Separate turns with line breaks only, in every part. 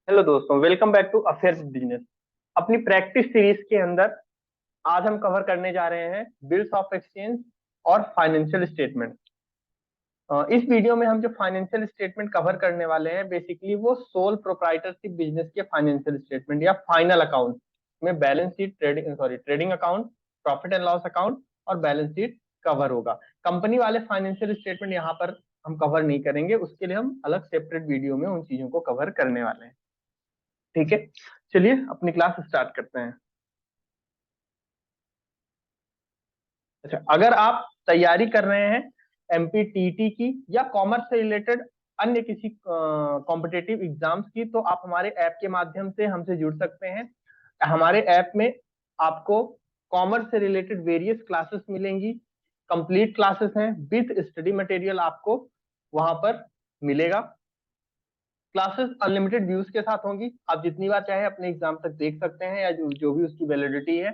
Hello दोस्तों, welcome back to affairs business. अपनी practice series के अंदर आज हम कवर करने जा रहे हैं बिल्स ऑफ एक्सचेंज और फाइनेंशियल स्टेटमेंट। इस वीडियो में हम जो फाइनेंशियल स्टेटमेंट कवर करने वाले हैं, बेसिकली वो सोल प्रोप्राइटरशिप बिजनेस के फाइनेंशियल स्टेटमेंट या फाइनल अकाउंट में balance sheet, trading account, profit and loss account और बैलेंस शीट कवर होगा। कंपनी वाले फाइनेंशियल स्टेटमेंट यहाँ पर हम कवर नहीं करेंगे, उसके लिए हम अलग सेपरेट वीडियो में उन चीजों को कवर करने वाले हैं। ठीक है, चलिए अपनी क्लास स्टार्ट करते हैं। अच्छा, अगर आप तैयारी कर रहे हैं एमपीटीटी की या कॉमर्स से रिलेटेड अन्य किसी कॉम्पिटेटिव एग्जाम्स की, तो आप हमारे ऐप के माध्यम से हमसे जुड़ सकते हैं। हमारे ऐप में आपको कॉमर्स से रिलेटेड वेरियस क्लासेस मिलेंगी, कंप्लीट क्लासेस हैं विथ स्टडी मटेरियल आपको वहां पर मिलेगा। क्लासेस अनलिमिटेड व्यूज के साथ होंगी, आप जितनी बार चाहे अपने एग्जाम तक देख सकते हैं या जो भी उसकी वैलिडिटी है।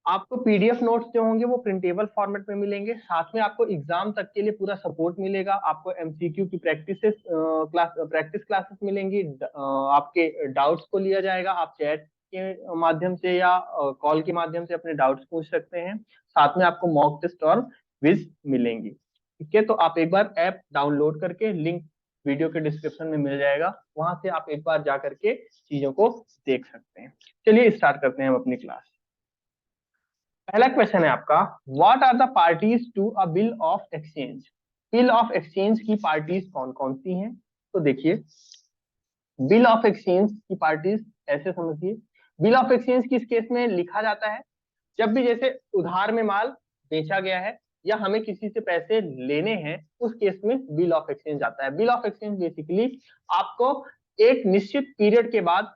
आपको पीडीएफ नोट्स जो होंगे वो प्रिंटेबल फॉर्मेट में मिलेंगे, साथ में आपको एग्जाम तक के लिए पूरा सपोर्ट मिलेगा। आपको एमसीक्यू की प्रैक्टिस क्लासेस मिलेंगी। आपके डाउट्स को लिया जाएगा, आप चैट के माध्यम से या कॉल के माध्यम से अपने डाउट्स पूछ सकते हैं। साथ में आपको मॉक टेस्ट और क्विज मिलेंगी। ठीक है, तो आप एक बार ऐप डाउनलोड करके, लिंक वीडियो के डिस्क्रिप्शन में मिल जाएगा, वहां से आप एक बार जा करके चीजों को देख सकते हैं। चलिए स्टार्ट करते हैं हम अपनी क्लास। पहला क्वेश्चन है आपका, what are the parties to a bill of exchange. Bill of exchange की पार्टीज कौन कौन सी हैं? तो देखिए, बिल ऑफ एक्सचेंज की पार्टीज ऐसे समझिए, बिल ऑफ एक्सचेंज किस केस में लिखा जाता है? जब भी जैसे उधार में माल बेचा गया है या हमें किसी से पैसे लेने हैं, उस केस में बिल ऑफ एक्सचेंज आता है। बिल ऑफ एक्सचेंज बेसिकली आपको एक निश्चित पीरियड के बाद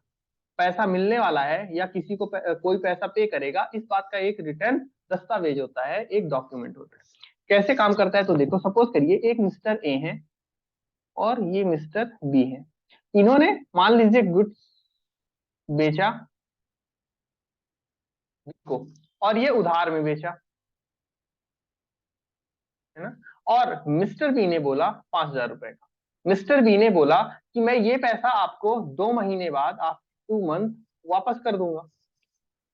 पैसा मिलने वाला है या किसी को कोई पैसा पे करेगा, इस बात का एक रिटर्न दस्तावेज होता है, एक डॉक्यूमेंट होता है। कैसे काम करता है? तो देखो, सपोज करिए एक मिस्टर ए है और ये मिस्टर बी है। इन्होंने मान लीजिए गुड्स बेचा को, और ये उधार में बेचा, है ना। और मिस्टर बी ने बोला 5,000 रुपए का। मिस्टर बी ने बोला कि मैं ये पैसा आपको 2 महीने बाद, आफ्टर 2 मंथ, वापस कर दूंगा।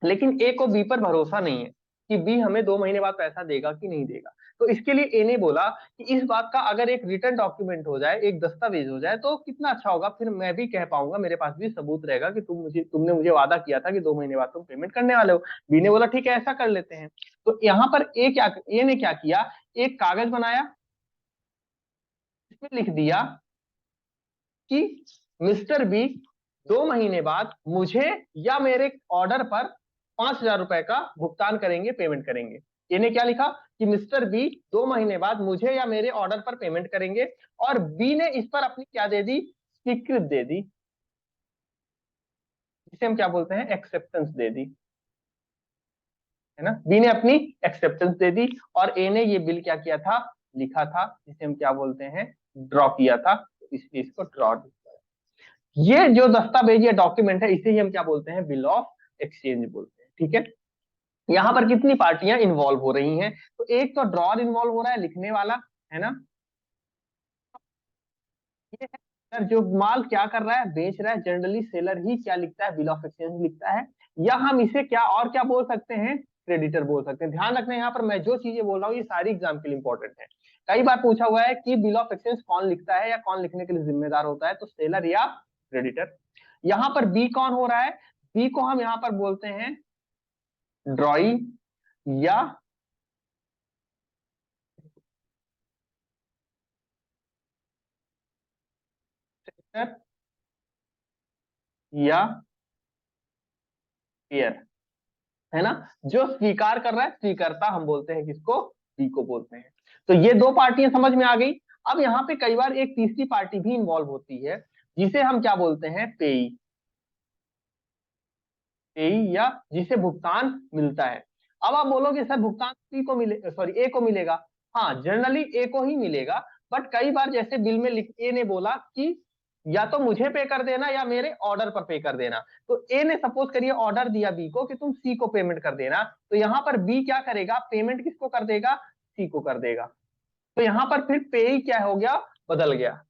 लेकिन ए को बी पर भरोसा नहीं है कि बी हमें 2 महीने बाद पैसा देगा कि नहीं देगा। तो इसके लिए ए ने बोला कि इस बात का अगर एक रिटर्न डॉक्यूमेंट हो जाए, एक दस्तावेज हो जाए, तो कितना अच्छा होगा, फिर मैं भी कह पाऊंगा, मेरे पास भी सबूत रहेगा कि तुमने मुझे वादा किया था कि 2 महीने बाद तुम पेमेंट करने वाले हो। बी ने बोला ठीक है, ऐसा कर लेते हैं। तो यहाँ पर ए ने क्या किया, एक कागज बनाया, इसमें लिख दिया कि मिस्टर बी 2 महीने बाद मुझे या मेरे ऑर्डर पर 5,000 रुपए का भुगतान करेंगे, पेमेंट करेंगे। इन्हें क्या लिखा कि मिस्टर बी 2 महीने बाद मुझे या मेरे ऑर्डर पर पेमेंट करेंगे, और बी ने इस पर अपनी क्या दे दी, स्वीकृति दे दी, जिसे हम क्या बोलते हैं, एक्सेप्टेंस दे दी, है ना। बी ने अपनी एक्सेप्टेंस दे दी और ए ने ये बिल क्या किया था, लिखा था, जिसे हम क्या बोलते हैं, ड्रॉ किया था, इसलिए इसको ड्रॉ। ये जो दस्तावेज या डॉक्यूमेंट है, इसे ही हम क्या बोलते हैं, बिल ऑफ एक्सचेंज बोलते हैं। ठीक है, यहाँ पर कितनी पार्टियां इन्वॉल्व हो रही हैं? तो एक तो ड्रॉर इन्वॉल्व हो रहा है, लिखने वाला, है ना। ये है सेलर, जो माल क्या कर रहा है, बेच रहा है। जनरली सेलर ही क्या लिखता है, बिल ऑफ एक्सचेंज लिखता है। या हम इसे क्या और क्या बोल सकते हैं, क्रेडिटर बोल सकते हैं। ध्यान रखना, यहाँ पर मैं जो चीजें बोल रहा हूँ ये सारी एग्जाम के लिए इंपॉर्टेंट है। कई बार पूछा हुआ है कि बिल ऑफ एक्सचेंज कौन लिखता है या कौन लिखने के लिए जिम्मेदार होता है, तो सेलर या क्रेडिटर। यहाँ पर बी कौन हो रहा है? बी को हम यहाँ पर बोलते हैं ड्रॉई या सेलर या पेयर, है ना। जो स्वीकार कर रहा है, स्वीकर्ता हम बोलते हैं किसको, बी को बोलते हैं। तो ये दो पार्टियां समझ में आ गई। अब यहाँ पे कई बार एक तीसरी पार्टी भी इन्वॉल्व होती है, जिसे हम क्या बोलते हैं, पेई। पेई या जिसे भुगतान मिलता है। अब आप बोलोगे सर भुगतान सी को मिले, सॉरी ए को मिलेगा। हाँ, जनरली ए को ही मिलेगा, बट कई बार जैसे बिल में लिख, ए ने बोला कि या तो मुझे पे कर देना या मेरे ऑर्डर पर पे कर देना। तो ए ने सपोज करिए ऑर्डर दिया बी को कि तुम सी को पेमेंट कर देना, तो यहाँ पर बी क्या करेगा, पेमेंट किसको कर देगा, सी को कर देगा। तो यहाँ पर फिर पे ही क्या हो गया, बदल गया।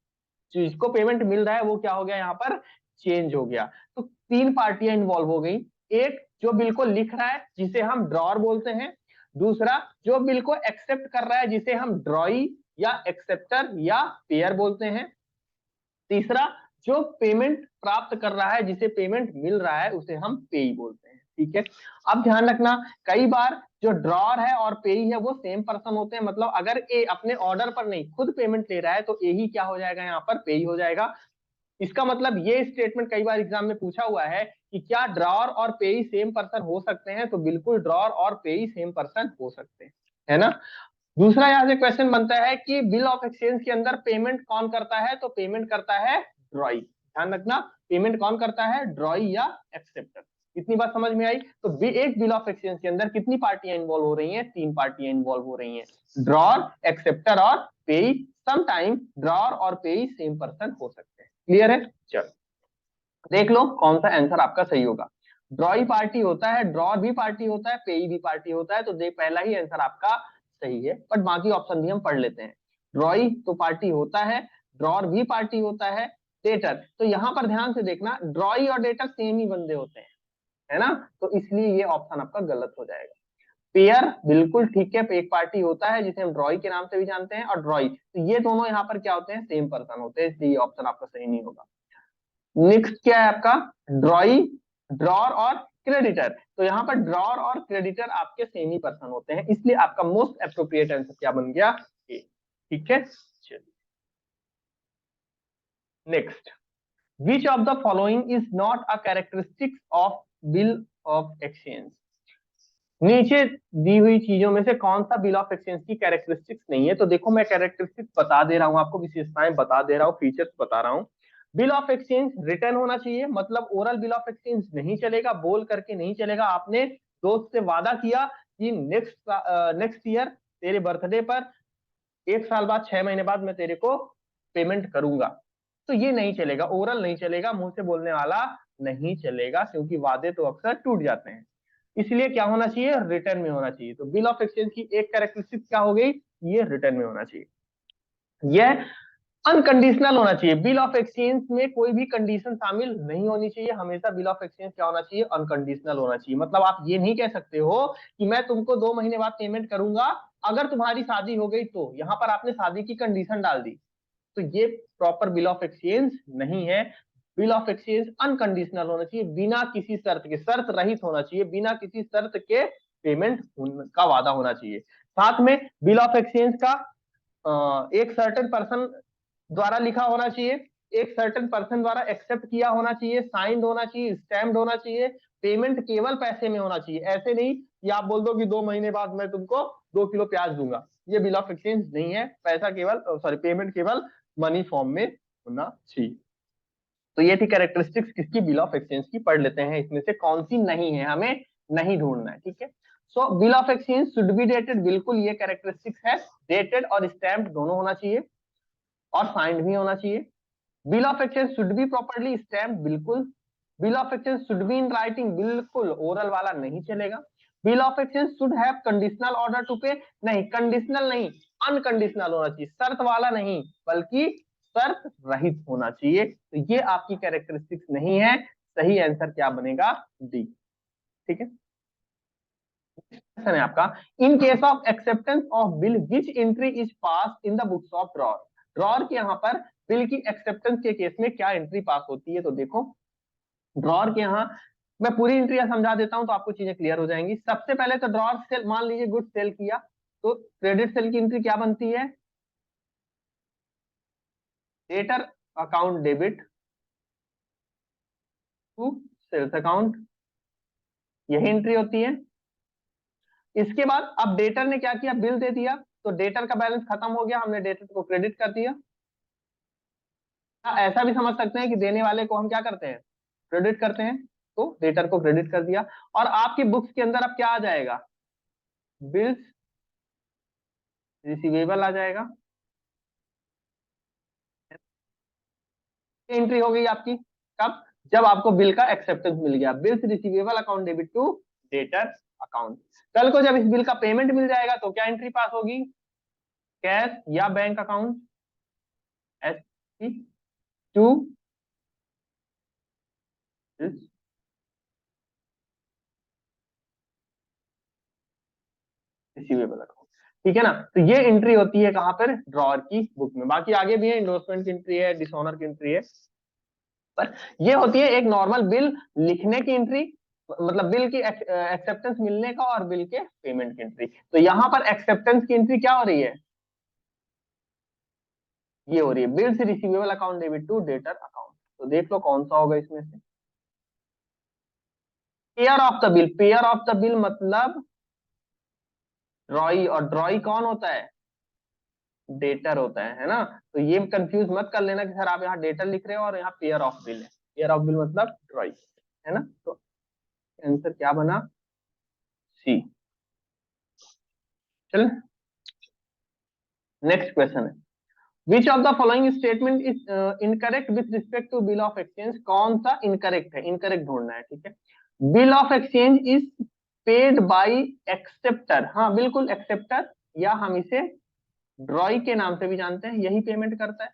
जिसको पेमेंट मिल रहा है वो क्या हो गया यहाँ पर, चेंज हो गया। तो 3 पार्टियां इन्वॉल्व हो गई। एक जो बिल को लिख रहा है जिसे हम ड्रॉअर बोलते हैं, दूसरा जो बिल को एक्सेप्ट कर रहा है जिसे हम ड्रॉई या एक्सेप्टर या पेयर बोलते हैं, तीसरा जो पेमेंट प्राप्त कर रहा है जिसे पेमेंट मिल रहा है उसे हम पेई बोलते हैं। ठीक है, अब ध्यान रखना कई बार जो ड्रॉअर है और पेई है वो सेम पर्सन होते हैं। मतलब अगर ए अपने ऑर्डर पर नहीं खुद पेमेंट ले रहा है तो ए ही क्या हो जाएगा, यहाँ पर पेई हो जाएगा। इसका मतलब ये स्टेटमेंट कई बार एग्जाम में पूछा हुआ है कि क्या ड्रॉअर और पेई सेम पर्सन हो सकते हैं, तो बिल्कुल ड्रॉअर और पेई सेम पर्सन हो सकते हैं, है ना। दूसरा यहाँ से क्वेश्चन बनता है कि बिल ऑफ एक्सचेंज के अंदर पेमेंट कौन करता है, तो पेमेंट करता है ड्रॉई। ध्यान रखना, पेमेंट कौन करता है, ड्रॉई या एक्सेप्टर। इतनी बात समझ में आई। तो एक बिल ऑफ एक्सचेंज के अंदर कितनी पार्टियां इन्वॉल्व हो रही हैं, 3 पार्टियां इन्वॉल्व हो रही हैं, ड्रॉअर, एक्सेप्टर और पेई। समटाइम ड्रॉअर और पेई सेम पर्सन हो सकते हैं। क्लियर है, चलो देख लो कौन सा आंसर आपका सही होगा। ड्रॉई पार्टी होता है, ड्रॉअर भी पार्टी होता है, पेई भी पार्टी होता है, तो देख पहला ही आंसर आपका सही है। बट बाकी ऑप्शन भी हम पढ़ लेते हैं। ड्रॉई तो पार्टी होता है, ड्रॉअर भी पार्टी होता है, डेटर तो यहाँ पर ध्यान से देखना ड्रॉई और डेटर सेम ही बंदे होते हैं, है ना, तो इसलिए ये ऑप्शन आपका गलत हो जाएगा। पेयर बिल्कुल ठीक है, एक पार्टी होता है जिसे हम ड्रॉई के नाम से भी जानते हैं, और ड्रॉई, तो ये दोनों यहाँ पर क्या होते हैं, सेम पर्सन होते हैं, इसलिए ये ऑप्शन आपका सही नहीं होगा। नेक्स्ट क्या है आपका, ड्रॉई, ड्रॉअर और क्रेडिटर, तो यहाँ पर ड्रॉअर और क्रेडिटर आपके सेम ही पर्सन होते हैं, इसलिए आपका मोस्ट एप्रोप्रिएट आंसर क्या बन गया, ए। ठीक है, चलिए next, which of the following is not a characteristics of bill of exchange. नीचे दी हुई चीजों में से कौन सा बिल ऑफ एक्सचेंज की कैरेक्टरिस्टिक्स नहीं है, तो देखो मैं कैरेक्टरिस्टिक्स बता दे रहा हूं आपको, विशेषताएं बता दे रहा हूं, फीचर्स बता रहा हूं। बिल ऑफ एक्सचेंज रिटर्न होना चाहिए, मतलब ओरल बिल ऑफ एक्सचेंज नहीं चलेगा, बोल करके नहीं चलेगा। आपने दोस्त से वादा किया कि नेक्स्ट ईयर तेरे बर्थडे पर 1 साल बाद 6 महीने बाद मैं तेरे को पेमेंट करूंगा, तो ये नहीं चलेगा, ओरल नहीं चलेगा, मुंह से बोलने वाला नहीं चलेगा, क्योंकि वादे तो अक्सर टूट जाते हैं। इसलिए क्या होना चाहिए, रिटर्न में होना चाहिए। तो बिल ऑफ एक्सचेंज की एक कैरेक्टरिस्टिक क्या हो गई, ये रिटर्न में होना चाहिए। यह अनकंडीशनल होना चाहिए, बिल ऑफ एक्सचेंज में कोई भी कंडीशन शामिल नहीं होनी चाहिए, हमेशा बिल ऑफ एक्सचेंज क्या होना चाहिए, अनकंडीशनल होना चाहिए। मतलब आप ये नहीं कह सकते हो कि मैं तुमको 2 महीने बाद पेमेंट करूंगा अगर तुम्हारी शादी हो गई, तो यहां पर आपने शादी की कंडीशन डाल दी, तो ये प्रॉपर बिल ऑफ एक्सचेंज नहीं है। बिल ऑफ एक्सचेंज अनकंडीशनल होना चाहिए, बिना किसी शर्त के, शर्त रहित होना चाहिए, बिना किसी शर्त के पेमेंट का वादा होना चाहिए। साथ में बिल ऑफ एक्सचेंज का एक सर्टेन पर्सन द्वारा लिखा होना चाहिए, एक सर्टेन पर्सन द्वारा एक्सेप्ट किया होना चाहिए, साइंड होना चाहिए, स्टैम्प्ड होना चाहिए, पेमेंट केवल पैसे में होना चाहिए। ऐसे नहीं कि आप बोल दो कि 2 महीने बाद मैं तुमको 2 किलो प्याज दूंगा, ये बिल ऑफ एक्सचेंज नहीं है। पैसा केवल सॉरी पेमेंट केवल मनी फॉर्म में होना चाहिए। तो ये थी कैरेक्टरिस्टिक्स किसकी, बिल ऑफ एक्सचेंज की। पढ़ लेते हैं इसमें से कौन सी नहीं है, हमें नहीं ढूंढना है, ठीक है। So bill of exchange should be dated, बिल्कुल ये कैरेक्टरिस्टिक्स है, डेटेड और स्टैम्प्ड दोनों होना चाहिए, और साइंड भी होना चाहिए। Bill of exchange should be properly stamped, बिल्कुल। Bill of exchange should be in writing, बिल्कुल, ओरल वाला नहीं चलेगा। Bill of exchange should have conditional order to pay, नहीं कंडीशनल नहीं, अनकंडीशनल होना चाहिए, शर्त वाला नहीं बल्कि शर्त रहित होना चाहिए। तो ये आपकी कैरेक्टरिस्टिक्स नहीं है, सही आंसर क्या बनेगा, डी। ठीक है, क्वेश्चन है आपका, इन case of acceptance of bill which entry is pass in the books of drawer. Drawer के यहाँ पर बिल की एक्सेप्टेंस के केस में क्या एंट्री पास होती है, तो देखो ड्रॉअर के यहाँ मैं पूरी एंट्री समझा देता हूं तो आपको चीजें क्लियर हो जाएंगी। सबसे पहले तो ड्रॉअर सेल, मान लीजिए गुड सेल किया, तो क्रेडिट सेल की एंट्री क्या बनती है, debtor account debit to sales account, यही एंट्री होती है। इसके बाद अब डेटर ने क्या किया, बिल दे दिया, तो डेटर का बैलेंस खत्म हो गया, हमने डेटर को क्रेडिट कर दिया। ऐसा भी समझ सकते हैं कि देने वाले को हम क्या करते हैं, क्रेडिट करते हैं, तो डेटर को क्रेडिट कर दिया। और आपकी बुक्स के अंदर अब क्या आ जाएगा, बिल्स रिसीवेबल आ जाएगा। एंट्री हो गई आपकी कब, जब आपको बिल का एक्सेप्टेंस मिल गया, bills receivable account debit to debtor account. कल को जब इस बिल का पेमेंट मिल जाएगा तो क्या एंट्री पास होगी, कैश या bank account, as to receivable account, ठीक है ना। तो ये एंट्री होती है कहाँ पर, ड्रॉअर की बुक में। बाकी आगे भी है, इंडोर्समेंट की एंट्री है, डिसऑनर की एंट्री है, पर ये होती है एक नॉर्मल बिल लिखने की एंट्री, मतलब बिल की एक्सेप्टेंस मिलने का और बिल के पेमेंट की एंट्री। तो यहाँ पर एक्सेप्टेंस की एंट्री क्या हो रही है, ये हो रही है bills receivable account debit to debtor account. तो देख लो कौन सा होगा इसमें से, payer of the bill. Payer of the bill मतलब ड्रॉई, और ड्रॉई कौन होता है, डेटर होता है ना। तो ये कंफ्यूज मत कर लेना कि सर आप यहाँ डेटर लिख रहे हो और यहाँ पेयर ऑफ बिल है। पेयर ऑफ बिल मतलब ड्रॉई, है ना। तो आंसर क्या बना, सी। चल नेक्स्ट क्वेश्चन है, which of the following statement is incorrect with respect to bill of exchange. कौन सा इनकरेक्ट है, इनकरेक्ट ढूंढना है, ठीक है। Bill of exchange is paid by acceptor, हाँ बिल्कुल एक्सेप्टर, या हम इसे ड्रॉई के नाम से भी जानते हैं, यही पेमेंट करता है।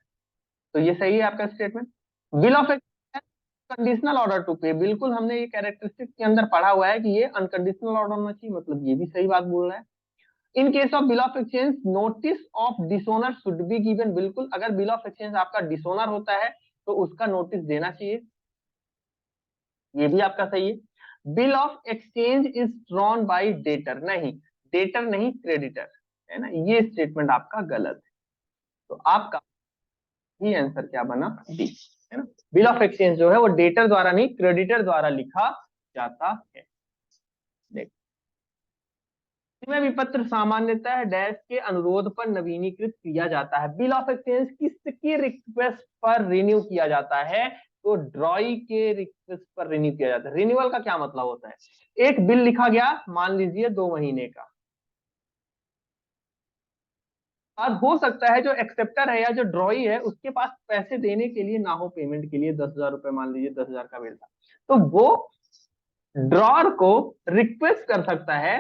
तो ये सही है आपका statement. Bill of conditional order to pay, बिल्कुल हमने ये कैरेक्टरिस्टिक के अंदर पढ़ा हुआ है कि ये अनकंडीशनल ऑर्डर होना चाहिए, मतलब ये भी सही बात बोल रहा है। In case of bill of exchange notice of dishonour should be given, बिल्कुल अगर बिल ऑफ एक्सचेंज आपका डिसोनर होता है तो उसका नोटिस देना चाहिए, ये भी आपका सही है। Bill of exchange is drawn by debtor, नहीं डेटर नहीं क्रेडिटर, है ना, ये स्टेटमेंट आपका गलत है। तो आपका ही आंसर क्या बना, डी, है ना। बिल ऑफ एक्सचेंज जो है वो डेटर द्वारा नहीं क्रेडिटर द्वारा लिखा जाता है। में विपत्र सामान्यतः डैश के अनुरोध पर नवीनीकृत किया जाता है। बिल ऑफ एक्सचेंज किसकी रिक्वेस्ट पर रिन्यू किया जाता है, तो ड्रॉई के रिक्वेस्ट पर रिन्यू किया जाता है। रिन्यूअल का क्या मतलब होता है, एक बिल लिखा गया मान लीजिए 2 महीने का, और हो सकता है जो एक्सेप्टर है या जो ड्रॉई है उसके पास पैसे देने के लिए ना हो, पेमेंट के लिए 10,000 रुपए, मान लीजिए 10,000 का बिल था, तो वो ड्रॉर को रिक्वेस्ट कर सकता है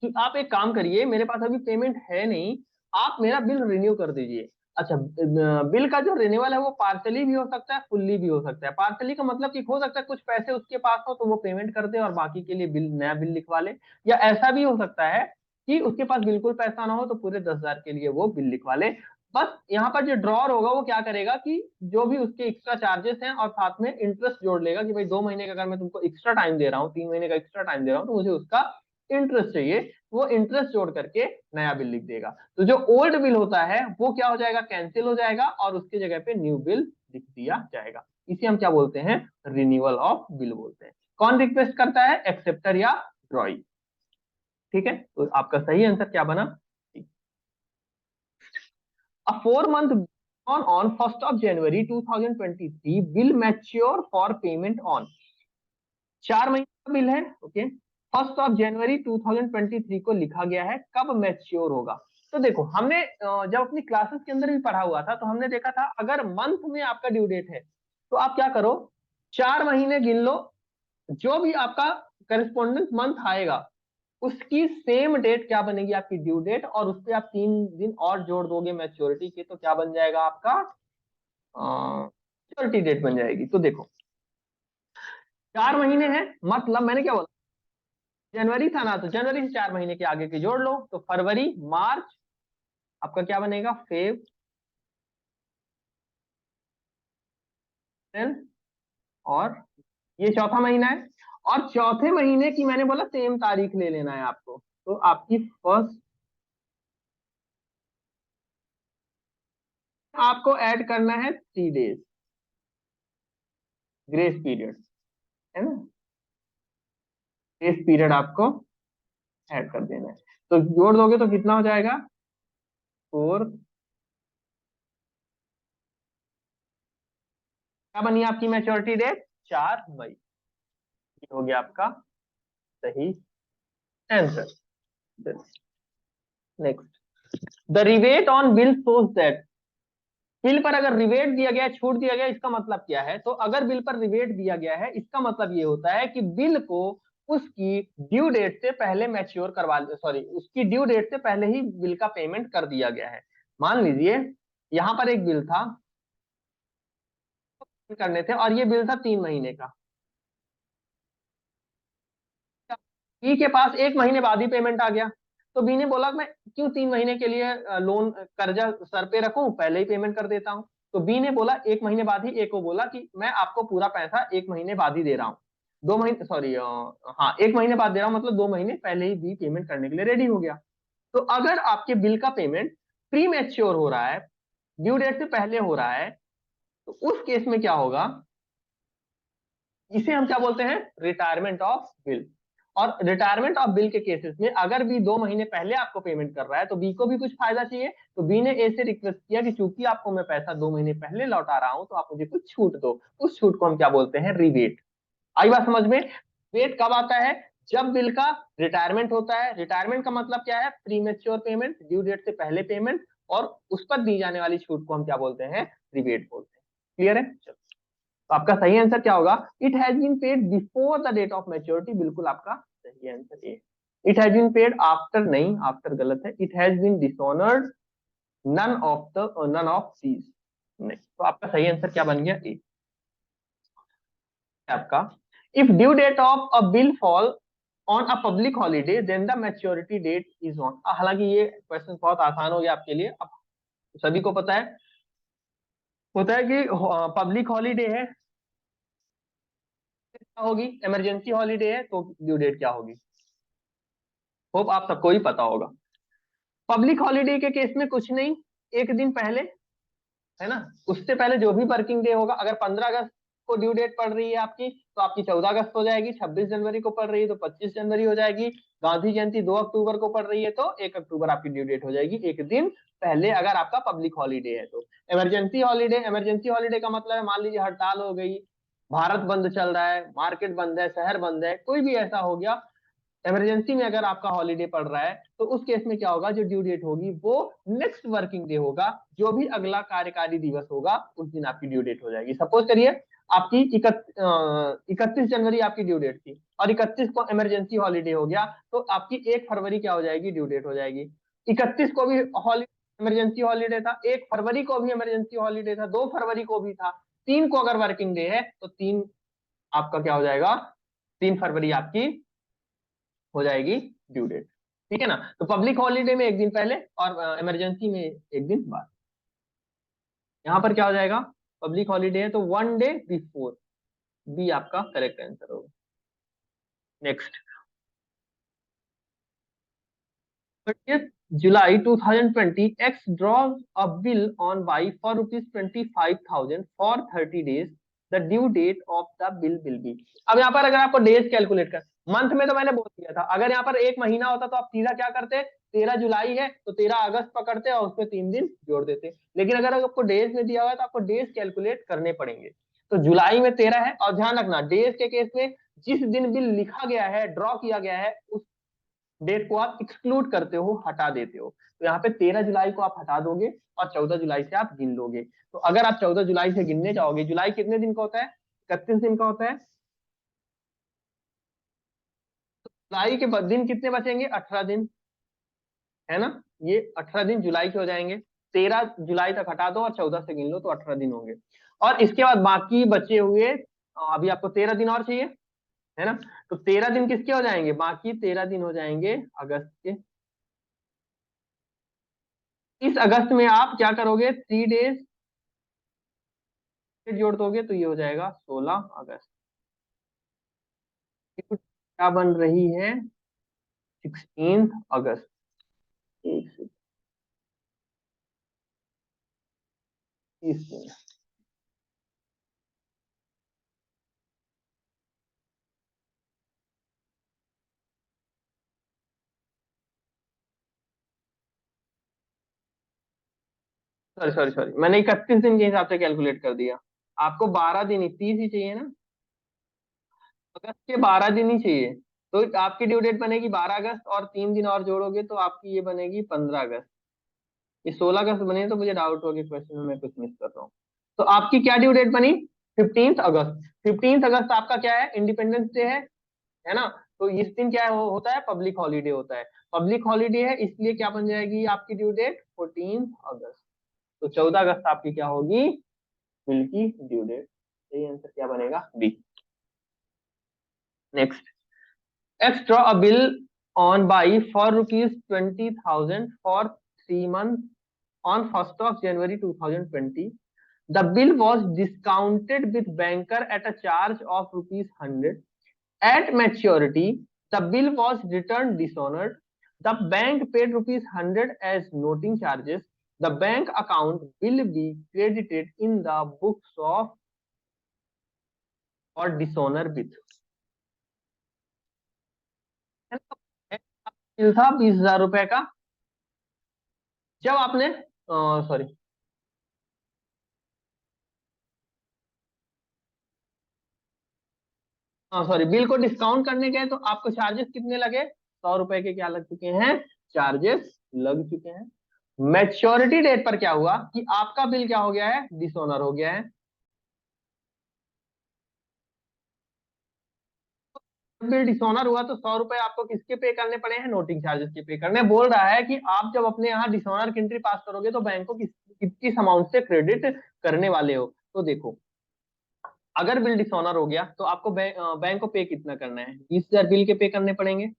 कि आप एक काम करिए, मेरे पास अभी पेमेंट है नहीं, आप मेरा बिल रिन्यू कर दीजिए। अच्छा, बिल का जो रिन्यूअल है वो पार्शली भी हो सकता है, फुल्ली भी हो सकता है। पार्शली का मतलब कि हो सकता है कुछ पैसे उसके पास हो तो वो पेमेंट कर दे और बाकी के लिए बिल, नया बिल लिखवा ले, या ऐसा भी हो सकता है कि उसके पास बिल्कुल पैसा ना हो तो पूरे 10,000 के लिए वो बिल लिखवा ले। बस यहाँ पर जो ड्रॉर होगा वो क्या करेगा कि जो भी उसके एक्स्ट्रा चार्जेस हैं और साथ में इंटरेस्ट जोड़ लेगा कि भाई 2 महीने का अगर मैं तुमको एक्स्ट्रा टाइम दे रहा हूँ, 3 महीने का एक्स्ट्रा टाइम दे रहा हूँ, तो मुझे उसका इंटरेस्ट चाहिए, वो इंटरेस्ट जोड़ करके नया बिल लिख देगा। तो जो ओल्ड बिल होता है वो क्या हो जाएगा, कैंसिल हो जाएगा और उसकी जगह पे न्यू बिल लिख दिया जाएगा। इसे हम क्या बोलते हैं, रिन्यूअल ऑफ बिल बोलते हैं। कौन रिक्वेस्ट करता है, एक्सेप्टर या ड्रॉई, ठीक है। तो आपका सही आंसर क्या बना, अ 4 month on 1st of January 2023 will mature for payment on, 4 महीने का बिल है, ओके, 1st of January 2023 को लिखा गया है, कब मैच्योर होगा। तो देखो हमने जब अपनी क्लासेस के अंदर भी पढ़ा हुआ था तो हमने देखा था अगर मंथ में आपका ड्यू डेट है तो आप क्या करो, 4 महीने गिन लो, जो भी आपका करस्पॉन्डेंस मंथ आएगा उसकी सेम डेट क्या बनेगी आपकी ड्यू डेट, और उस पर आप 3 दिन और जोड़ दोगे मैच्योरिटी के, तो क्या बन जाएगा आपका मैच्योरिटी डेट बन जाएगी। तो देखो 4 महीने हैं, मतलब मैंने क्या बोला, जनवरी था ना, तो जनवरी से 4 महीने के आगे के जोड़ लो, तो फरवरी मार्च, आपका क्या बनेगा फेब, और ये चौथा महीना है, और चौथे महीने की मैंने बोला सेम तारीख ले लेना है आपको, तो आपकी फर्स्ट, आपको ऐड करना है 3 डेज ग्रेस पीरियड, है ना, ग्रेस पीरियड आपको ऐड कर देना है। तो जोड़ दोगे तो कितना हो जाएगा, 4, क्या बनी आपकी मैच्योरिटी डेट, 4 मई, ये हो गया आपका सही answer. Next, the rivet on bill shows that, bill पर अगर रिवेट दिया गया, छूट दिया गया, इसका मतलब क्या है, तो अगर बिल पर रिवेट दिया गया है इसका मतलब ये होता है कि बिल को उसकी ड्यू डेट से पहले मैच्योर करवा, सॉरी उसकी ड्यू डेट से पहले ही बिल का पेमेंट कर दिया गया है। मान लीजिए यहाँ पर एक बिल था करने थे और ये बिल था 3 महीने का, ई के पास 1 महीने बाद ही पेमेंट आ गया, तो बी ने बोला मैं क्यों 3 महीने के लिए लोन कर्जा सर पे रखूं, पहले ही पेमेंट कर देता हूं। तो बी ने बोला 1 महीने बाद ही, ए को बोला कि मैं आपको पूरा पैसा 1 महीने बाद ही दे रहा हूँ, 2 महीने सॉरी, हाँ 1 महीने बाद दे रहा हूँ, मतलब 2 महीने पहले ही बी पेमेंट करने के लिए रेडी हो गया। तो अगर आपके बिल का पेमेंट प्री मैच्योर हो रहा है, ड्यू डेट से पहले हो रहा है, तो उस केस में क्या होगा, इसे हम क्या बोलते हैं, रिटायरमेंट ऑफ बिल। और रिटायरमेंट ऑफ बिल के केसेस में अगर बी 2 महीने पहले आपको पेमेंट कर रहा है तो बी को भी कुछ फायदा चाहिए, तो बी ने ए से रिक्वेस्ट किया कि चूंकि आपको मैं पैसा 2 महीने पहले लौटा रहा हूं तो आप मुझे कुछ छूट दो। उस छूट को हम क्या बोलते हैं, रिबेट। आई बात समझ में। वेट कब आता है, जब बिल का रिटायरमेंट होता है। रिटायरमेंट का मतलब क्या है, premature payment, due date से पहले पेमेंट, और उस पर दी जाने वाली छूट को हम क्या बोलते हैं, रिबेट बोलते हैं। क्लियर है, चलो। तो आपका सही आंसर क्या होगा, it has been paid before the date of maturity, बिल्कुल आपका सही answer A. It has been paid after, नहीं आफ्टर गलत है, it has been dishonoured none of these, नहीं। तो आपका सही आंसर क्या बन गया, ए आपका। If due date of a bill fall on a public holiday then the maturity date is on. हालांकि ये क्वेश्चन बहुत आसान हो गया आपके लिए, अब सभी को पता है, होता है कि पब्लिक हॉलीडे है, क्या होगी, इमरजेंसी हॉलीडे है, तो ड्यू डेट क्या होगी, होप आप सबको ही पता होगा। पब्लिक हॉलीडे के केस में कुछ नहीं, एक दिन पहले, है ना, उससे पहले जो भी वर्किंग डे होगा, अगर 15 अगस्त को ड्यू डेट पड़ रही है आपकी, तो आपकी 14 अगस्त हो जाएगी, 26 जनवरी को पड़ रही है तो 25 जनवरी हो जाएगी, गांधी जयंती 2 अक्टूबर को पड़ रही है तो 1 अक्टूबर आपकी ड्यू डेट हो जाएगी, एक दिन पहले, अगर आपका पब्लिक हॉलीडे है तो। इमरजेंसी हॉलीडे का मतलब है, मान लीजिए हड़ताल हो गई, भारत बंद चल रहा है, मार्केट बंद है, शहर बंद है, कोई भी ऐसा हो गया, इमरजेंसी में अगर आपका हॉलीडे पड़ रहा है, तो उस केस में क्या होगा, जो ड्यू डेट होगी वो नेक्स्ट वर्किंग डे होगा, जो भी अगला कार्यकारी दिवस होगा उस दिन आपकी ड्यू डेट हो जाएगी। सपोज करिए आपकी 31 जनवरी आपकी ड्यू डेट थी, और 31 को इमरजेंसी हॉलीडे हो गया, तो आपकी 1 फरवरी क्या हो जाएगी, ड्यू डेट हो जाएगी। 31 को भी हॉलीडे, इमरजेंसी हॉलीडे था, 1 फरवरी को भी इमरजेंसी हॉलीडे था, 2 फरवरी को भी था, 3 को अगर वर्किंग डे है तो 3 आपका क्या हो जाएगा, 3 फरवरी आपकी हो जाएगी ड्यू डेट। ठीक है ना, तो पब्लिक हॉलीडे में एक दिन पहले और इमरजेंसी में एक दिन बाद। यहां पर क्या हो जाएगा, पब्लिक हॉलीडे है तो 1 डे बिफोर, बी आपका करेक्ट आंसर होगा। नेक्स्ट, 30 जुलाई 2020 X draws a bill on Y for ₹25,000 for 30 days, the due date of the bill will be. अब यहाँ पर अगर आपको डेज कैलकुलेट कर, मंथ में तो मैंने बोल दिया था, अगर यहाँ पर एक महीना होता तो आप सीधा क्या करते, 13 जुलाई है तो 13 अगस्त पकड़ते और उसमें 3 दिन जोड़ देते, लेकिन अगर आपको डेज में दिया हुआ है तो आपको डेज कैलकुलेट करने पड़ेंगे। तो जुलाई में 13 है, और ध्यान रखना डेज के केस में जिस दिन बिल लिखा गया है, ड्रॉ किया गया है, उस डेट को आप एक्सक्लूड करते हो, हटा देते हो। तो यहाँ पे 13 जुलाई को आप हटा दोगे और 14 जुलाई से आप गिन लोगे। तो अगर आप 14 जुलाई से गिनने जाओगे, जुलाई कितने दिन का होता है, 31 दिन का होता है, जुलाई के दिन कितने बचेंगे, 18 दिन, है ना, ये 18 दिन जुलाई के हो जाएंगे। 13 जुलाई तक हटा दो और 14 से गिन लो तो 18 दिन होंगे। और इसके बाद बाकी बचे हुए, अभी आपको 13 दिन और चाहिए, है ना, तो 13 दिन किसके हो जाएंगे, बाकी 13 दिन हो जाएंगे अगस्त के। 30 अगस्त में आप क्या करोगे, 3 डेज जोड़ दोगे तो ये हो जाएगा 16 अगस्त। क्या बन रही है, 16 अगस्त। एक से 30 दिन, सॉरी सॉरी सॉरी, मैंने 31 दिन के हिसाब से कैलकुलेट कर दिया। आपको 12 दिन ही, 30 ही चाहिए ना, अगस्त के 12 दिन ही चाहिए। तो आपकी ड्यू डेट बनेगी 12 अगस्त, और 3 दिन और जोड़ोगे तो आपकी ये बनेगी 15 अगस्त। ये 16 अगस्त बने तो मुझे डाउट हो गया क्वेश्चन में मैं कुछ मिस कर रहा हूँ। तो आपकी क्या ड्यू डेट बनी, 15 अगस्त। 15 अगस्त आपका क्या है, इंडिपेंडेंस डे है ना, तो इस दिन क्या होता है, पब्लिक हॉलीडे होता है। पब्लिक हॉलीडे है इसलिए क्या बन जाएगी आपकी ड्यू डेट, 14 अगस्त। तो 14 अगस्त आपकी क्या होगी, बिल की ड्यू डेट। सही आंसर क्या बनेगा, B. Next, X draw a bill on buy for rupees 20,000 for 3 months on 1st of January 2020. The bill was discounted with banker at a charge of rupees 100. At maturity, the bill was returned dishonored. The bank paid rupees 100 as noting charges. The bank account will be credited in the books of or dishonor with. Bill था 20,000 रुपए का। जब आपने sorry sorry bill को discount करने गए तो आपको चार्जेस कितने लगे? 100 रुपए के क्या लग चुके हैं? चार्जेस लग चुके हैं। मैच्योरिटी डेट पर क्या हुआ कि आपका बिल क्या हो गया है? डिसऑनर हो गया है। बिल डिसऑनर हुआ तो 100 रुपए आपको किसके पे करने पड़े हैं? नोटिंग चार्जेस के पे करने। बोल रहा है कि आप जब अपने यहाँ डिसऑनर की एंट्री पास करोगे तो बैंक को किस अमाउंट से क्रेडिट करने वाले हो। तो देखो, अगर बिल डिसऑनर हो गया तो आपको बैंक को पे कितना करना है? 20,000 बिल के पे करने पड़ेंगे,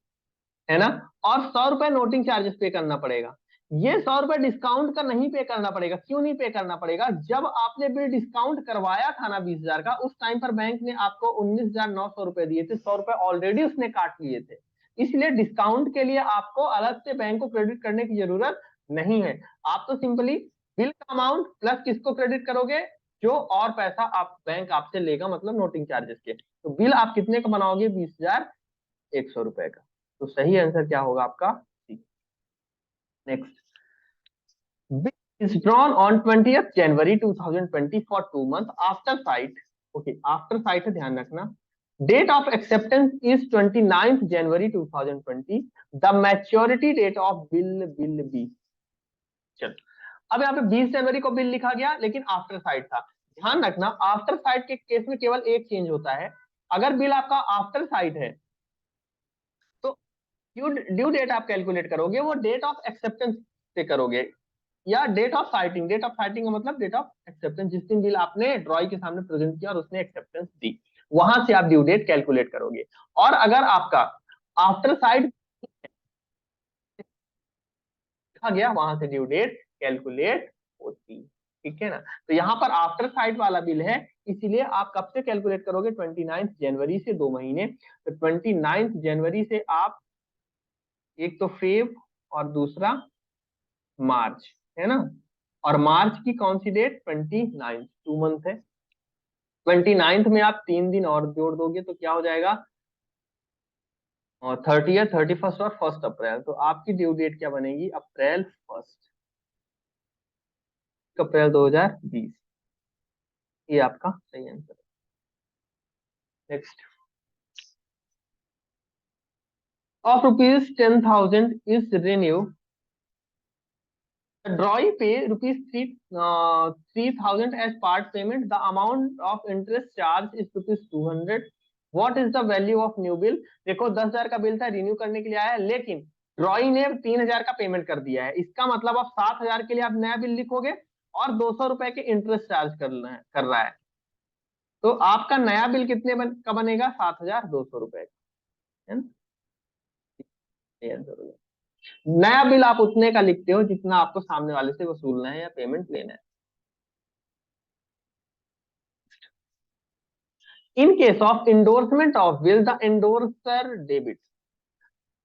है ना। और 100 रुपए नोटिंग चार्जेस पे करना पड़ेगा। ये 100 रुपए डिस्काउंट का नहीं पे करना पड़ेगा। क्यों नहीं पे करना पड़ेगा? जब आपने बिल डिस्काउंट करवाया था ना 20,000 का, उस टाइम पर बैंक ने आपको 19,900 रुपए दिए थे। 100 रुपए ऑलरेडी उसने काट लिए थे। इसलिए डिस्काउंट के लिए आपको अलग से बैंक को क्रेडिट करने की जरूरत नहीं है। आप तो सिंपली बिल का अमाउंट प्लस किसको क्रेडिट करोगे? जो और पैसा आप बैंक आपसे लेगा, मतलब नोटिंग चार्जेस के। तो बिल आप कितने का बनाओगे? 20,100 रुपए का। तो सही आंसर क्या होगा आपका? C. Next, bill is drawn on 20th January 2020 for 2 months after sight. Okay, after sight है, ध्यान रखना। Date of acceptance is 29th January 2020। The maturity date of bill will be. चलो, अब यहाँ पे 20 जनवरी को बिल लिखा गया लेकिन आफ्टर साइट था। ध्यान रखना, आफ्टर साइट के केस में केवल एक चेंज होता है। अगर बिल आपका आफ्टर साइट है तो ड्यू डेट आप कैलकुलेट करोगे वो डेट ऑफ एक्सेप्टेंस से करोगे, या date of sighting. Date of sighting का मतलब डेट ऑफ एक्सेप्टेंस, जिस दिन बिल आपने ड्रॉई के सामने प्रेजेंट किया और उसने एक्सेप्टेंस दी, वहां से आप ड्यू डेट कैलकुलेट करोगे। और अगर आपका आफ्टर साइट लिखा गया, वहां से ड्यू डेट कैलकुलेट होती। ठीक है ना। तो यहाँ पर आफ्टर साइट वाला बिल है, इसीलिए आप कब से कैलकुलेट करोगे? 29 जनवरी से, 2 महीने। तो 29 जनवरी से आप, एक तो फेब और दूसरा मार्च, है ना। और मार्च की कौन सी डेट? 29, 2 मंथ है। 29 में आप 3 दिन और जोड़ दोगे तो क्या हो जाएगा? और 30, 31 और 1 अप्रैल। तो आपकी ड्यू डेट क्या बनेगी? अप्रैल 2020। ये आपका सही आंसर है। Next, of rupees 10,000 is renew. The drawee pay rupees 3,000 as part payment. The amount of interest charge is rupees 200. What is the value of new bill? देखो, 10,000 का बिल था, रिन्यू करने के लिए आया, लेकिन ड्रॉई ने 3,000 का पेमेंट कर दिया है। इसका मतलब अब 7,000 के लिए आप नया बिल लिखोगे और 200 रुपए के इंटरेस्ट चार्ज कर रहा है। तो आपका नया बिल कितने का बनेगा? 7,200 रुपए का, है ना। नया बिल आप उतने का लिखते हो जितना आपको सामने वाले से वसूलना है या पेमेंट लेना है। In case of endorsement of bill, the endorser debit.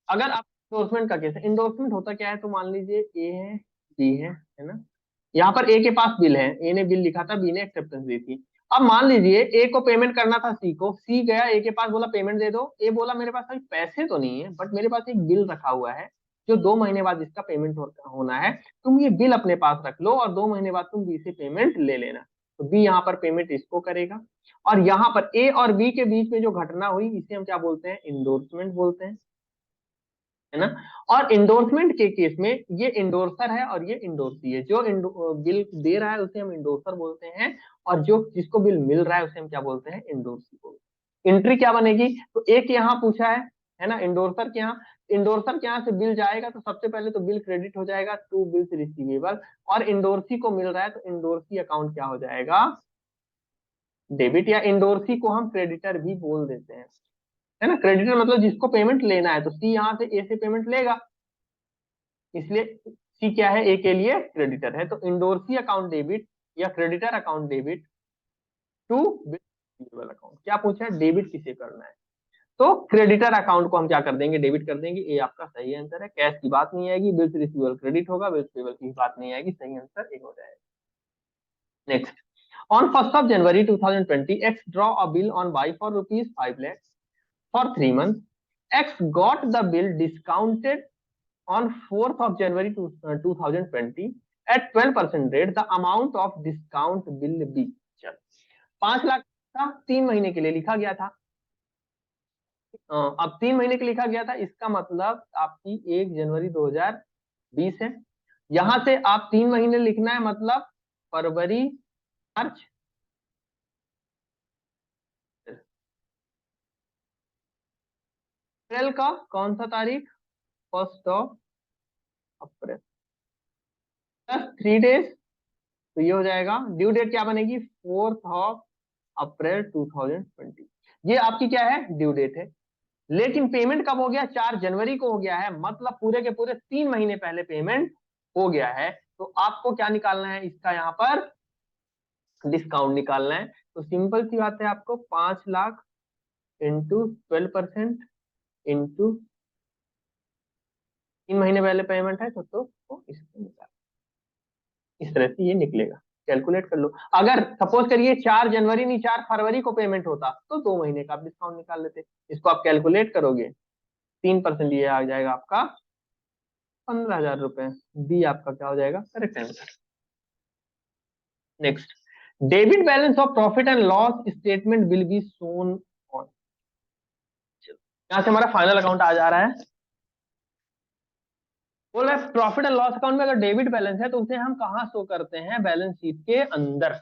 अगर आप इंडोर्समेंट का केस है, इंडोर्समेंट होता क्या है? तो मान लीजिए ए है, बी है ना। यहाँ पर ए के पास बिल है, ए ने बिल लिखा था, बी ने एक्सेप्टेंस दी थी। अब मान लीजिए ए को पेमेंट करना था सी को, सी गया ए के पास, बोला पेमेंट दे दो। ए बोला मेरे पास अभी पैसे तो नहीं है, बट मेरे पास एक बिल रखा हुआ है जो 2 महीने बाद इसका पेमेंट होना है। तुम ये बिल अपने पास रख लो और 2 महीने बाद तुम बी से पेमेंट ले लेना। तो बी यहाँ पर पेमेंट इसको करेगा। और यहाँ पर ए और बी के बीच में जो घटना हुई, इसे हम क्या बोलते हैं? इंडोर्समेंट बोलते हैं, है ना। और इंडोर्समेंट के केस में ये इंडोर्सर है और ये इंडोर्सी है। जो बिल दे रहा है उसे हम इंडोर्सर बोलते हैं, और जो जिसको बिल मिल रहा है उसे हम क्या बोलते हैं? इंडोर्सी बोलते हैं। एंट्री क्या बनेगी? तो एक यहाँ पूछा है ना, इंडोर्सर के यहाँ। इंडोर्सर के यहाँ से बिल जाएगा तो सबसे पहले तो बिल क्रेडिट हो जाएगा टू बिल्स रिसीवेबल, और इंडोर्सी को मिल रहा है तो इंडोर्सी अकाउंट क्या हो जाएगा? डेबिट, या इंडोर्सी को हम क्रेडिटर भी बोल देते हैं, है ना। क्रेडिटर मतलब जिसको पेमेंट लेना है, तो सी यहाँ से ए से पेमेंट लेगा, इसलिए सी क्या है, ए के लिए क्रेडिटर है। तो इंडोर्सी अकाउंट डेबिट या creditor account debit to bill account. क्या पूछा है, डेबिट किसे करना है, तो क्रेडिटर अकाउंट को हम क्या कर देंगे, डेबिट कर देंगे। ये आपका सही आंसर है। कैश की बात नहीं आएगी, बिल्स रिसीवेबल क्रेडिट होगा, बिल्स पेबल की बात नहीं आएगी। सही आंसर ए हो जाएगा। Next, on 1st of January 2020, X draw a bill on Y for rupees 5 lakh for 3 months. X got the bill discounted on 4th of January 2020 at 12% rate. The amount of discount will be, चल 5 लाख था, 3 महीने के लिए लिखा गया था। अब 3 महीने के लिखा गया था, इसका मतलब आपकी 1 जनवरी 2020 है। यहां से आप 3 महीने लिखना है, मतलब फरवरी मार्च अप्रैल का कौन सा तारीख, 1 अप्रैल प्लस 3 डेज, तो ये हो जाएगा। ड्यू डेट क्या बनेगी, 4 अप्रैल 2020। ये आपकी क्या है, ड्यू डेट है। लेकिन पेमेंट कब हो गया, 4 जनवरी को हो गया है, मतलब पूरे के पूरे 3 महीने पहले पेमेंट हो गया है। तो आपको क्या निकालना है, इसका यहाँ पर डिस्काउंट निकालना है। तो सिंपल सी बात है, आपको 5 लाख इंटू 12% इंटू 3 महीने पहले पेमेंट है, तो इसको निकाल, इस तरह से ये निकलेगा। कैलकुलेट कर लो। अगर सपोज करिए 4 जनवरी नहीं 4 फरवरी को पेमेंट होता, तो 2 महीने का आप डिस्काउंट निकाल लेते। इसको आप कैलकुलेट करोगे, 3%, ये आ जाएगा आपका 15,000 रुपए। डी आपका क्या हो जाएगा, correct answer. Next, debit balance of profit and loss statement will be shown on. यहां से हमारा फाइनल अकाउंट आ जा रहा है। बोल रहा है प्रॉफिट एंड लॉस अकाउंट में अगर डेबिट बैलेंस है, तो उसे हम कहां शो करते हैं, बैलेंस शीट के अंदर।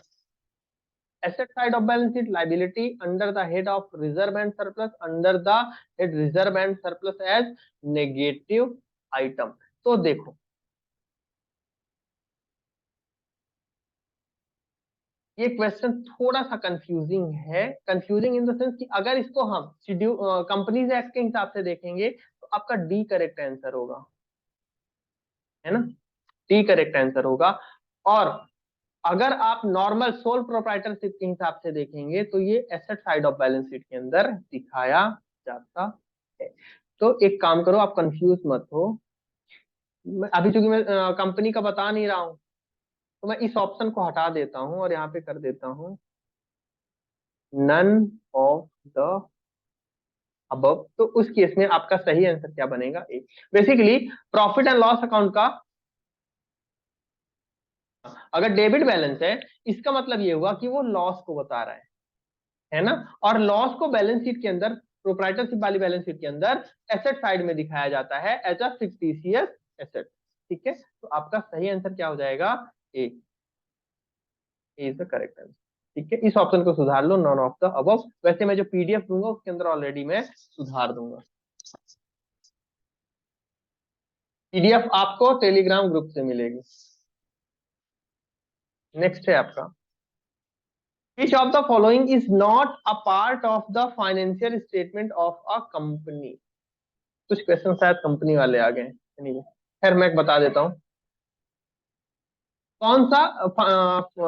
Asset side of balance sheet, liability, under the head of reserve and surplus, under the head reserve and surplus as negative item. तो देखो, ये क्वेश्चन थोड़ा सा कंफ्यूजिंग है। कंफ्यूजिंग इन द सेंस कि अगर इसको हम शेड्यूल कंपनीज एक्ट के हिसाब से देखेंगे, तो आपका डी करेक्ट आंसर होगा, है ना। डी करेक्ट आंसर होगा। और अगर आप नॉर्मल सोल प्रोप्राइटरशिप के हिसाब से देखेंगे, तो ये asset side of balance sheet के अंदर दिखाया जाता है। तो एक काम करो, आप कंफ्यूज मत हो। अभी चूंकि मैं कंपनी का बता नहीं रहा हूं, तो मैं इस ऑप्शन को हटा देता हूं और यहाँ पे कर देता हूं नन ऑफ द अबव। तो उस केस में आपका सही आंसर क्या बनेगा, A. Basically profit and loss account का अगर डेबिट बैलेंस है, इसका मतलब ये हुआ कि वो लॉस को बता रहा है ना। और लॉस को बैलेंस शीट के अंदर, प्रोप्राइटरशिप वाली बैलेंस शीट के अंदर एसेट साइड में दिखाया जाता है एज अ फिक्टिशियस एसेट। ठीक है, तो आपका सही आंसर क्या हो जाएगा, A. Is the correct answer. ठीक है, इस ऑप्शन को सुधार लो, नॉन ऑफ द अबव। वैसे मैं जो पीडीएफ दूंगा उसके अंदर ऑलरेडी मैं सुधार दूंगा। पीडीएफ आपको टेलीग्राम ग्रुप से मिलेगी। नेक्स्ट है आपका, which of the following is not a part of the financial statement of a company। कुछ क्वेश्चन शायद कंपनी वाले आ गए हैं, anyway, खैर मैं बता देता हूँ। कौन सा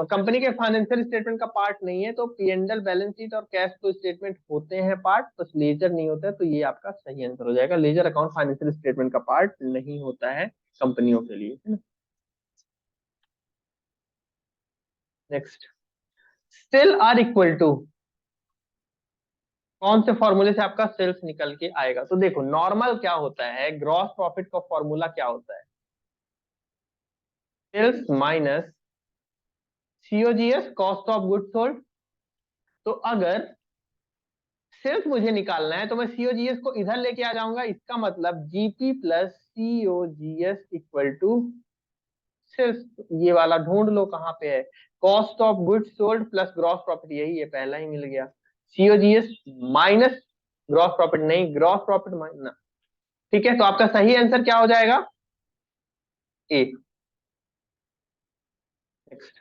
कंपनी के फाइनेंशियल स्टेटमेंट का पार्ट नहीं है, तो पी&एल, बैलेंस शीट और कैश फ्लो स्टेटमेंट होते हैं पार्ट, बस लेजर नहीं होता है। तो ये आपका सही आंसर हो जाएगा। लेजर अकाउंट फाइनेंशियल स्टेटमेंट का पार्ट नहीं होता है कंपनियों के लिए, है ना। Next, sale are equal to, कौन से फॉर्मूले से आपका सेल्स निकल के आएगा। तो देखो, नॉर्मल क्या होता है, ग्रॉस प्रॉफिट का फॉर्मूला क्या होता है, sales minus COGS, cost of goods sold. तो अगर सेल्स मुझे निकालना है, तो मैं सीओजीएस को इधर लेके आ जाऊंगा। इसका मतलब GP plus COGS equal to sales. ये वाला ढूंढ लो कहाँ पे है, cost of goods sold plus gross profit, यही है, पहला ही मिल गया। सीओजीएस माइनस ग्रॉस प्रॉफिट, नहीं, ग्रॉस प्रॉफिट माइनस। ठीक है, तो आपका सही आंसर क्या हो जाएगा, A. Next,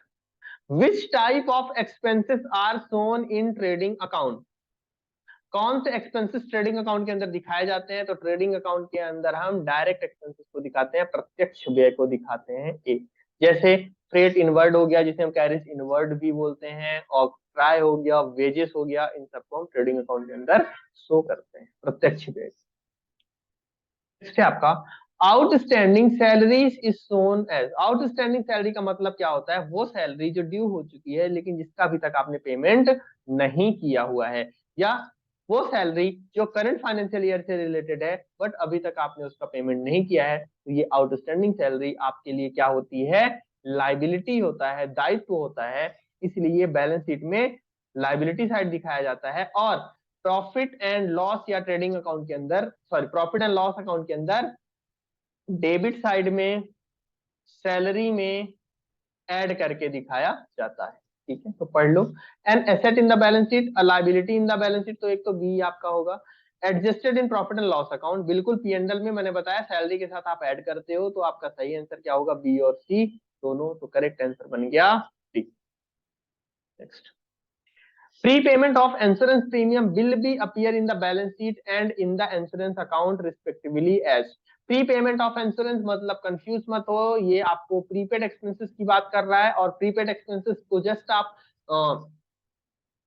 which type of expenses are shown in trading account। कौन से एक्सपेंसेस ट्रेडिंग अकाउंट के अंदर दिखाए जाते हैं? तो ट्रेडिंग अकाउंट के अंदर हम डायरेक्ट एक्सपेंसेस को दिखाते हैं, प्रत्यक्ष व्यय को दिखाते हैं। एक जैसे फ्रेट इनवर्ड हो गया, जिसे हम कैरेज इनवर्ड भी बोलते हैं, और क्राय हो गया, वेजेस हो गया, इन सबको हम ट्रेडिंग अकाउंट के अंदर शो करते हैं, प्रत्यक्ष व्यय। नेक्स्ट है आपका outstanding salaries is shown as. Outstanding salary का मतलब क्या होता है? वो सैलरी जो ड्यू हो चुकी है लेकिन जिसका अभी तक आपने पेमेंट नहीं किया हुआ है, या वो सैलरी जो करंट फाइनेंशियल ईयर से रिलेटेड है बट अभी तक आपने उसका पेमेंट नहीं किया है, तो ये आउटस्टैंडिंग सैलरी आपके लिए क्या होती है? लाइबिलिटी होता है, दायित्व होता है। इसलिए बैलेंस शीट में लाइबिलिटी साइड दिखाया जाता है, और प्रॉफिट एंड लॉस या ट्रेडिंग अकाउंट के अंदर, sorry, profit and loss account के अंदर डेबिट साइड में सैलरी में ऐड करके दिखाया जाता है। ठीक है, तो पढ़ लो। An asset in the balance sheet, a liability in the balance sheet, तो एक तो बी आपका होगा। Adjusted in profit and loss account, बिल्कुल पी&एल में मैंने बताया सैलरी के साथ आप ऐड करते हो, तो आपका सही आंसर क्या होगा? बी और सी दोनों, तो करेक्ट आंसर बन गया D. Next, prepayment of insurance premium will be appear in the balance sheet and in the insurance account respectively as। Prepayment of insurance मतलब कंफ्यूज मत हो, ये आपको प्रीपेड एक्सपेंसेस की बात कर रहा है, और प्रीपेड एक्सपेंसेस को जस्ट आप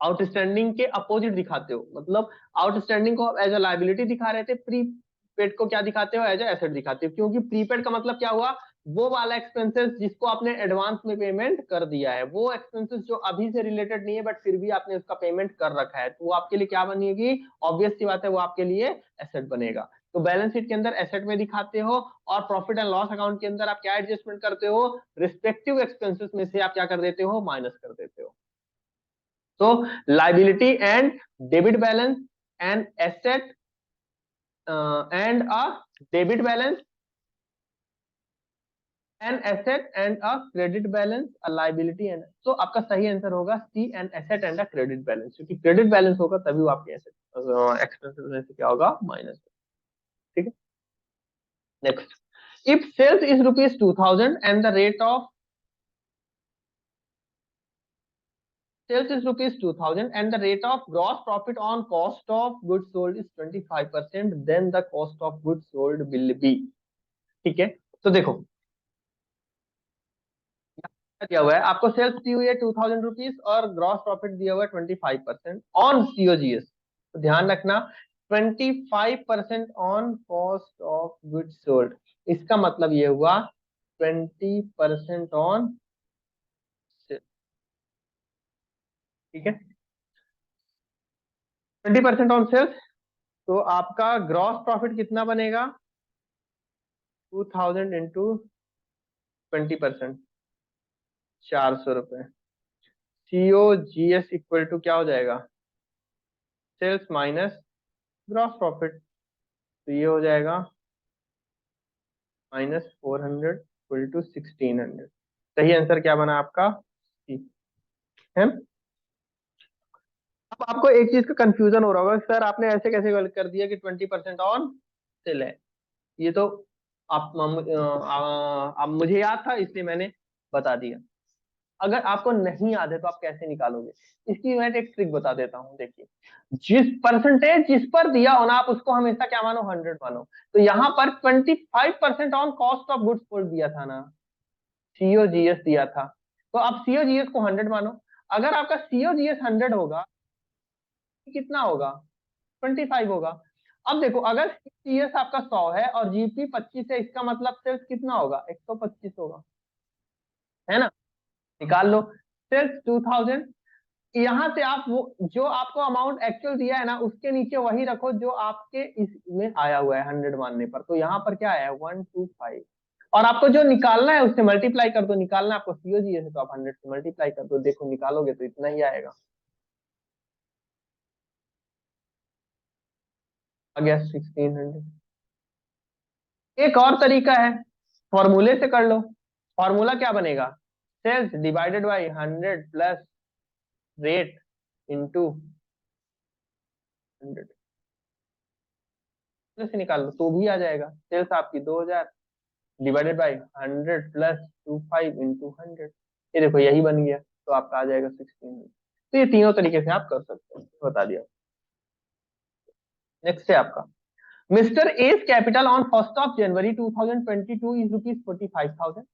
आउटस्टैंडिंग के अपोजिट दिखाते हो। मतलब आउटस्टैंडिंग को एज अ लाइबिलिटी दिखा रहे थे, प्रीपेड को क्या दिखाते हो? एज अ एसेट दिखाते हो, क्योंकि प्रीपेड का मतलब क्या हुआ? वो वाला एक्सपेंसेस जिसको आपने एडवांस में पेमेंट कर दिया है, वो एक्सपेंसेस जो अभी से रिलेटेड नहीं है बट फिर भी आपने उसका पेमेंट कर रखा है, तो वो आपके लिए क्या बनेगी? ऑब्वियस सी बात है, वो आपके लिए एसेट बनेगा। तो बैलेंस शीट के अंदर एसेट में दिखाते हो, और प्रॉफिट एंड लॉस अकाउंट के अंदर आप क्या एडजस्टमेंट करते हो? रिस्पेक्टिव एक्सपेंसेस में से आप क्या कर देते हो? माइनस कर देते हो। तो liability and debit balance, and asset and a debit balance, an asset and a credit balance, a liability and, तो आपका सही आंसर होगा C, an asset and a credit balance, क्योंकि क्रेडिट बैलेंस होगा तभी वो आपके एसेट एक्सपेंसेस में से क्या होगा? माइनस। ठीक है, next, if sales is ₹2000 and the rate of sales is ₹2000 and the rate of gross profit on cost of goods sold is 25%, then the cost of goods sold will be। ठीक है, तो देखो दिया हुआ है आपको, सेल्स दी हुई है ₹2000 और ग्रॉस प्रॉफिट दिया हुआ है 25% ऑन सीओजीएस। तो ध्यान रखना, 25% on cost of goods sold, इसका मतलब ये हुआ 20% ऑन। ठीक है, 20% ऑन सेल्स, तो आपका ग्रॉस प्रॉफिट कितना बनेगा? 2000 इंटू 20%, ₹400। सीओजीएस इक्वल टू क्या हो जाएगा? सेल्स माइनस ग्रॉस प्रॉफिट, तो ये हो जाएगा -400 इक्वल टू 1600। सही आंसर क्या बना आपका? सी है। अब आपको एक चीज का कंफ्यूजन हो रहा होगा, सर आपने ऐसे कैसे कर दिया कि 20% ऑन सेल है? ये तो आप अब मुझे याद था इसलिए मैंने बता दिया। अगर आपको नहीं याद है तो आप कैसे निकालोगे? इसकी मैं एक ट्रिक बता देता हूँ, देखिए। जिस परसेंटेज जिस पर दिया हो ना, आप उसको हमेशा क्या मानो? 100 मानो। तो यहाँ पर 25% on cost of goods sold दिया था ना, सीओजीएस दिया था, तो आप सीओजीएस को 100 मानो। अगर आपका सीओजीएस 100 होगा, कितना होगा? 25 होगा। अब देखो, अगर सीओजीएस आपका 100 है और जीपी 25 है, इसका मतलब सेल्स कितना होगा? 125 होगा, है ना? निकाल लो, सेल्स 2000। यहाँ से आप वो जो आपको अमाउंट एक्चुअल दिया है ना, उसके नीचे वही रखो जो आपके इसमें आया हुआ है 100 मानने पर, तो यहाँ पर क्या आया है? 125। और आपको जो निकालना है उससे मल्टीप्लाई कर दो, निकालना आपको सीओजीएस है तो आप 100 से मल्टीप्लाई कर दो, देखो निकालोगे तो इतना ही आएगा। आ गया 1600। एक और तरीका है, फॉर्मूले से कर लो। फॉर्मूला क्या बनेगा? Sales divided by 100 plus rate into 100, से निकाल लो तो भी आ जाएगा। सेल्स आपकी 2000 डिवाइडेड बाई 100 प्लस 25 इंटू 100, ये देखो यही बन गया, तो आपका आ जाएगा 1600। तो ये तीनों तरीके से आप कर सकते हैं, बता दिया। नेक्स्ट है आपका mister S capital on 1 January 2022 is ₹45,000.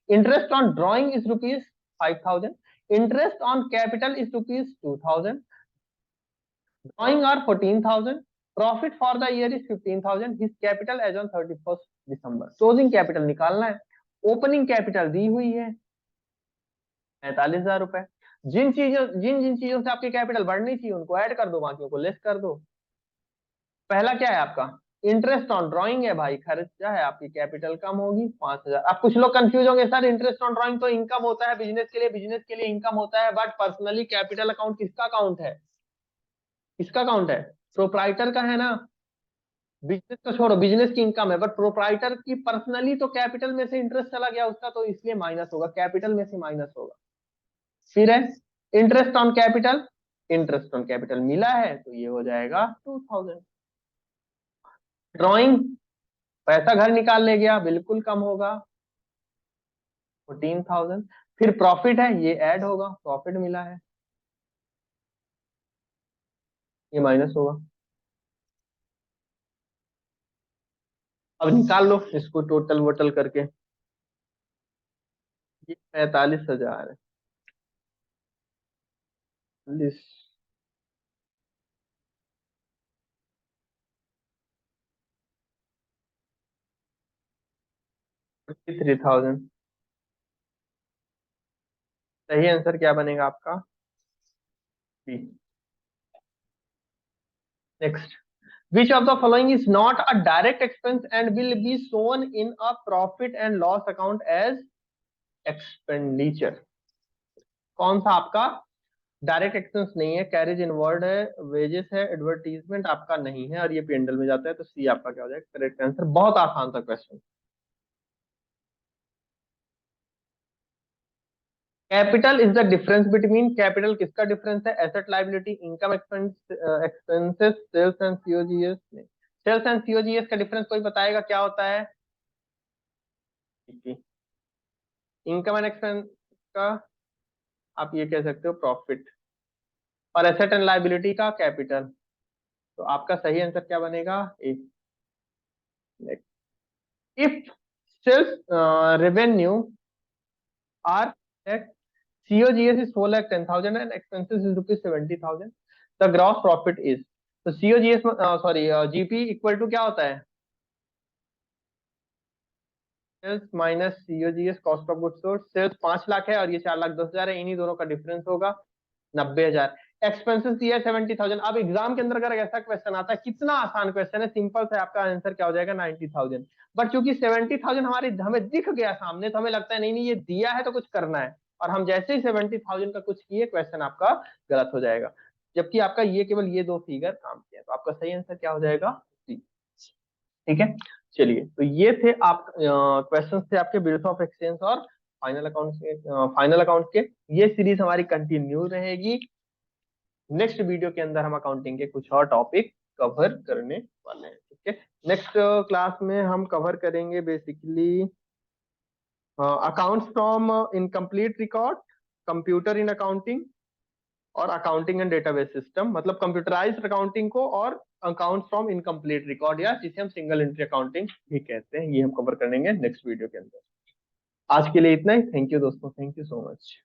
Interest on drawing is ₹5,000. Interest on capital is ₹2,000. Drawing are 14,000. Profit for the year is 15,000. His capital as on 31st December. Closing capital निकालना है. Opening capital दी हुई है 45,000 रुपए. जिन जिन चीजों से आपकी capital बढ़नी चाहिए उनको ऐड कर दो, बाकियों को लेस कर दो. पहला क्या है आपका इंटरेस्ट ऑन ड्राइंग है भाई, खर्चा है, आपकी कैपिटल कम होगी 5,000. अब कुछ लोग कंफ्यूज होंगे, सर इंटरेस्ट ऑन ड्राइंग तो इनकम होता है बिजनेस के लिए इनकम होता है, बट पर्सनली कैपिटल अकाउंट किसका अकाउंट है? किसका अकाउंट है? प्रोप्राइटर का है ना. बिजनेस तो छोड़ो, बिजनेस की इनकम है, बट प्रोप्राइटर की पर्सनली तो कैपिटल में से इंटरेस्ट चला गया उसका, तो इसलिए माइनस होगा, कैपिटल में से माइनस होगा. फिर है interest on capital. Interest on capital मिला है तो ये हो जाएगा 2,000. ड्रॉइंग पैसा घर निकाल ले गया, बिल्कुल कम होगा 14,000. फिर प्रॉफिट है, ये ऐड होगा, प्रॉफिट मिला है, ये माइनस होगा. अब निकाल लो इसको टोटल वोटल करके. ये 45,000 है. 53,000. सही आंसर क्या बनेगा आपका? B. Next, which of the following is not a direct expense and will be shown in a profit and loss account as expenditure? कौन सा आपका डायरेक्ट एक्सपेंस नहीं है, कैरेज इनवर्ड है, वेजेस है, एडवर्टीजमेंट आपका नहीं है और ये पेंडल में जाता है, तो सी आपका क्या हो जाएगा करेक्ट आंसर. बहुत आसान था question. Capital is the difference between, capital किसका डिफरेंस है? Asset liability, income expenses, sales and COGS. Sales and COGS का डिफरेंस कोई बताएगा क्या होता है? इनकम एंड एक्सपेंस का आप ये कह सकते हो प्रॉफिट, और एसेट एंड लायबिलिटी का कैपिटल. तो आपका सही आंसर क्या बनेगा? A. If sales revenue are COGS is 4,10,000 and expenses is ₹70,000. The gross profit is, तो COGS sorry GP equal to क्या होता है? Sales minus COGS cost of goods sold. Sales 5 lakh है और ये 4,10,000 है, इन्हीं दोनों का डिफरेंस होगा 90,000. एक्सपेंसेस दिया है 70,000. अब एग्जाम के अंदर अगर ऐसा क्वेश्चन आता है, कितना आसान क्वेश्चन है, सिंपल से आपका आंसर क्या हो जाएगा 90,000. बट चूंकि 70,000 हमें दिख गया सामने, तो हमें लगता है नहीं नहीं ये दिया है तो कुछ करना है, और हम जैसे ही 70,000 का कुछ किए, क्वेश्चन आपका गलत हो जाएगा. जबकि आपका ये केवल ये दो फिगर काम किया, तो आपका सही आंसर क्या हो जाएगा? ठीक है. चलिए, तो ये थे आप क्वेश्चंस थे आपके बिल्स ऑफ एक्सचेंज और फाइनल अकाउंट के. ये सीरीज हमारी कंटिन्यू रहेगी. नेक्स्ट वीडियो के अंदर हम अकाउंटिंग के कुछ और टॉपिक कवर करने वाले हैं. ठीक है. नेक्स्ट क्लास में हम कवर करेंगे basically accounts from incomplete record, computer in accounting, और अकाउंटिंग एंड डेटाबेस सिस्टम, मतलब कंप्यूटराइज्ड अकाउंटिंग को, और अकाउंट्स फ्रॉम इनकम्प्लीट रिकॉर्ड, या जिसे हम सिंगल एंट्री अकाउंटिंग भी कहते हैं, ये हम कवर करेंगे नेक्स्ट वीडियो के अंदर. आज के लिए इतना ही. थैंक यू दोस्तों, थैंक यू सो मच.